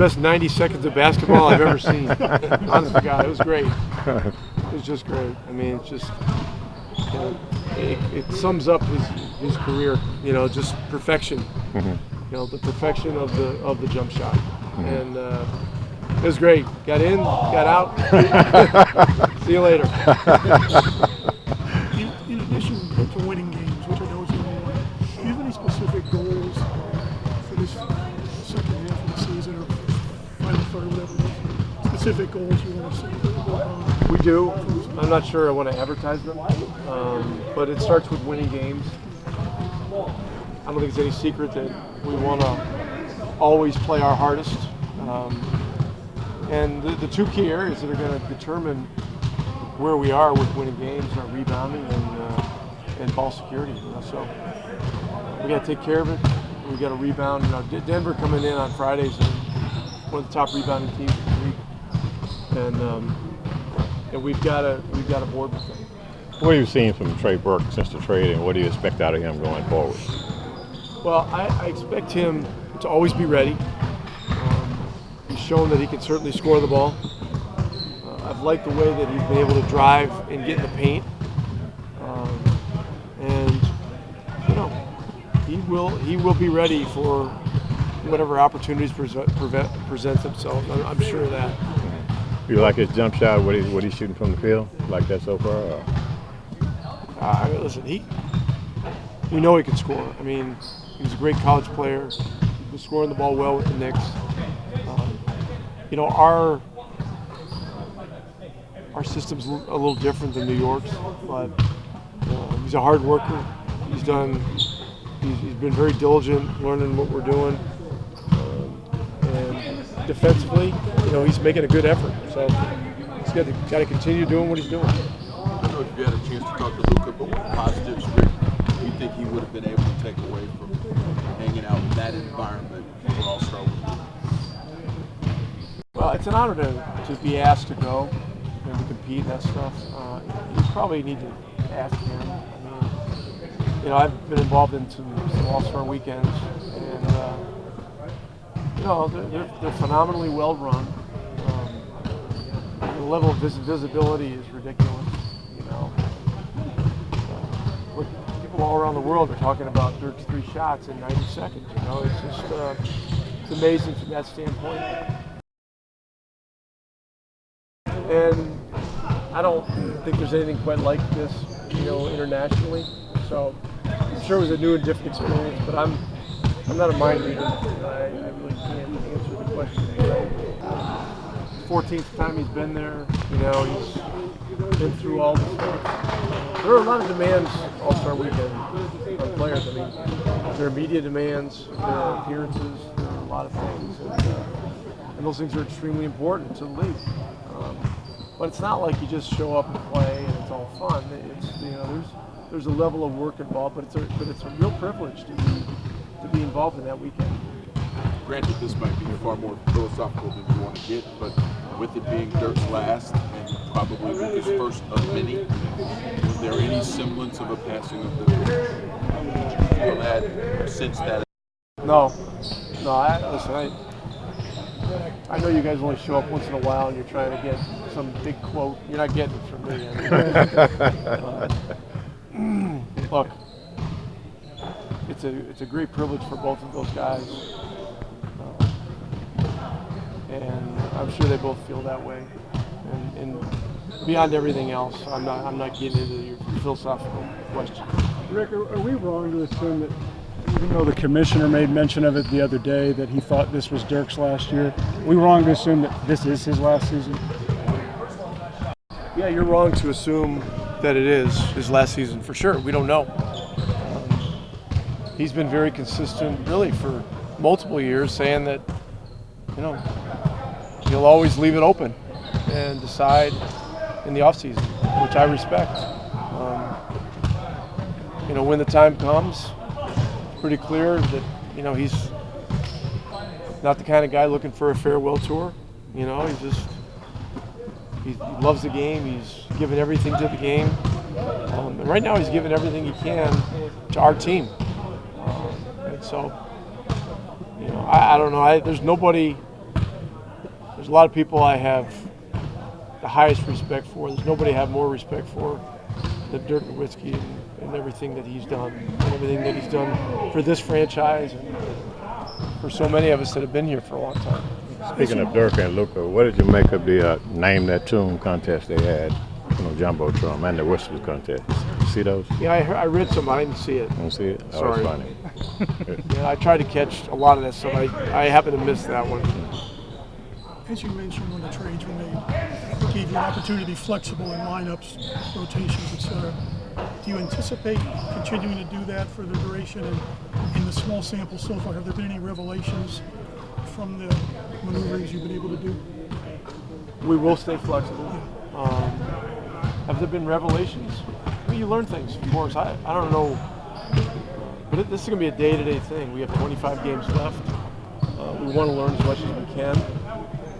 best 90 seconds of basketball I've ever seen. Honest to God, it was great. It was just great. I mean, it's just, you know, it sums up his career. You know, just perfection. You know, the perfection of the jump shot, and it was great. Got in, got out. See you later. In addition to winning games, which I know is the main one, do you have any specific goals for this second half of the season or final third, whatever? Specific goals you want to see? We do. I'm not sure I want to advertise them, but it starts with winning games. I don't think it's any secret that we want to always play our hardest. And the two key areas that are going to determine where we are with winning games are rebounding and ball security. You know? So we got to take care of it. We got to rebound. You know, Denver coming in on Fridays and one of the top rebounding teams in the league, and we've got to board with them. What have you seen from Trey Burke since the trade, and what do you expect out of him going forward? Well, I expect him to always be ready. He's shown that he can certainly score the ball. I've liked the way that he's been able to drive and get in the paint. And, you know, he will be ready for whatever opportunities present themselves. I'm sure of that. You like his jump shot, what he's shooting from the field? Like that so far? Or? Listen, we know he can score. I mean, he was a great college player. He was scoring the ball well with the Knicks. You know, our system's a little different than New York's, but he's a hard worker. He's been very diligent learning what we're doing, and defensively, you know, he's making a good effort. So he's got to continue doing what he's doing. I don't know if you had a chance to talk to Luka, but what positives do you think he would have been able to take away from hanging out in that environment for All-Star Weekend? Well, it's an honor to be asked to go and to compete and that stuff. You probably need to ask him. I mean, you know, I've been involved in some All-Star weekends, and you know, they're phenomenally well run. The level of visibility is ridiculous. You know, people all around the world are talking about Dirk's 3 shots in 90 seconds. You know, it's just it's amazing from that standpoint. And I don't think there's anything quite like this, you know, internationally. So I'm sure it was a new and different experience, but I'm not a mind reader. I really can't answer the question. 14th time he's been there. You know, he's been through all the stuff. There are a lot of demands All-Star Weekend on players. I mean, there are media demands, there are appearances, there are a lot of things, and those things are extremely important to the league. But it's not like you just show up and play and it's all fun. It's, you know, there's a level of work involved, but it's a real privilege to be involved in that weekend. Granted, this might be far more philosophical than you want to get, but with it being Dirk's last and probably Luka's first of many, was there any semblance of a passing of the torch? Did you feel that, sense that? No. I know you guys only show up once in a while and you're trying to get some big quote. You're not getting it from me. I mean, look, it's a great privilege for both of those guys, and I'm sure they both feel that way. And beyond everything else, I'm not getting into your philosophical question. Rick, are we wrong to assume that, even though the commissioner made mention of it the other day, that he thought this was Dirk's last year, are we wrong to assume that this is his last season? Yeah, you're wrong to assume that it is his last season for sure. We don't know. He's been very consistent, really, for multiple years, saying that, you know, he'll always leave it open and decide in the offseason, which I respect. You know, when the time comes, it's pretty clear that, you know, he's not the kind of guy looking for a farewell tour. You know, he loves the game. He's given everything to the game. And right now he's given everything he can to our team. And so, you know, I don't know. There's nobody there's a lot of people I have the highest respect for. There's nobody I have more respect for than Dirk Nowitzki and everything that he's done, and everything that he's done for this franchise and for so many of us that have been here for a long time. Speaking of Dirk and Luka, what did you make of the Name That Tune contest they had, Jumbotron, and the Whistles contest? You see those? Yeah, I read some. I didn't see it. You don't see it? Oh, Sorry. it's funny. Yeah, I tried to catch a lot of that stuff. I happened to miss that one. As you mentioned when the trades were made, it gave you an opportunity to be flexible in lineups, rotations, etc. Do you anticipate continuing to do that for the duration? And in the small sample so far, have there been any revelations from the maneuverings you've been able to do? We will stay flexible. Have there been revelations? I mean, you learn things, of course. I don't know, but this is going to be a day-to-day thing. We have 25 games left. We want to learn as much as we can,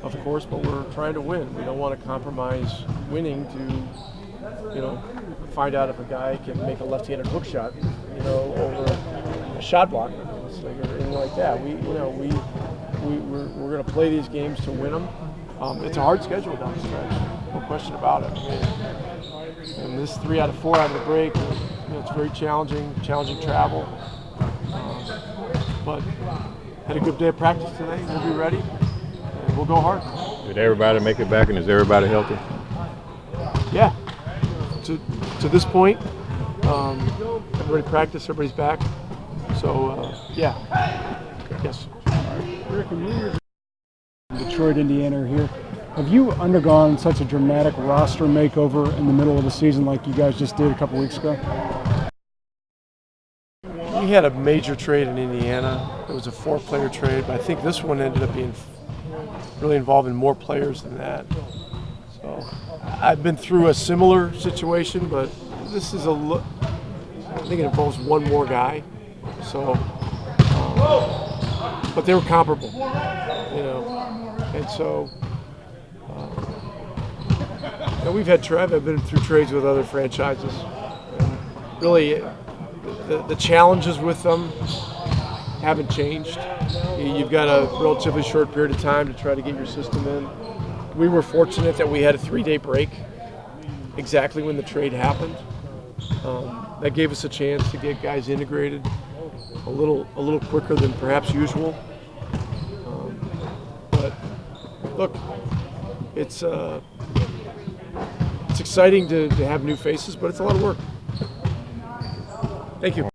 of course, but we're trying to win. We don't want to compromise winning to, find out if a guy can make a left-handed hook shot, over a shot blocker or anything like that. We're going to play these games to win them. It's a hard schedule down the stretch, no question about it. And this 3 out of 4 out of the break, it's very challenging travel. But had a good day of practice today. We'll be ready, and we'll go hard. Did everybody make it back, and is everybody healthy? Yeah. To this point, everybody practiced, everybody's back. So, yeah. Yes. Rick, when you were in Detroit, Indiana here, have you undergone such a dramatic roster makeover in the middle of the season like you guys just did a couple weeks ago? We had a major trade in Indiana. It was a 4-player trade, but I think this one ended up being really involving more players than that. So I've been through a similar situation, but this is I think it involves one more guy. So, but they were comparable, and so we've had I've been through trades with other franchises. And really, the challenges with them haven't changed. You've got a relatively short period of time to try to get your system in. We were fortunate that we had a 3-day break exactly when the trade happened. That gave us a chance to get guys integrated a little quicker than perhaps usual. But look, it's exciting to have new faces, but it's a lot of work. Thank you.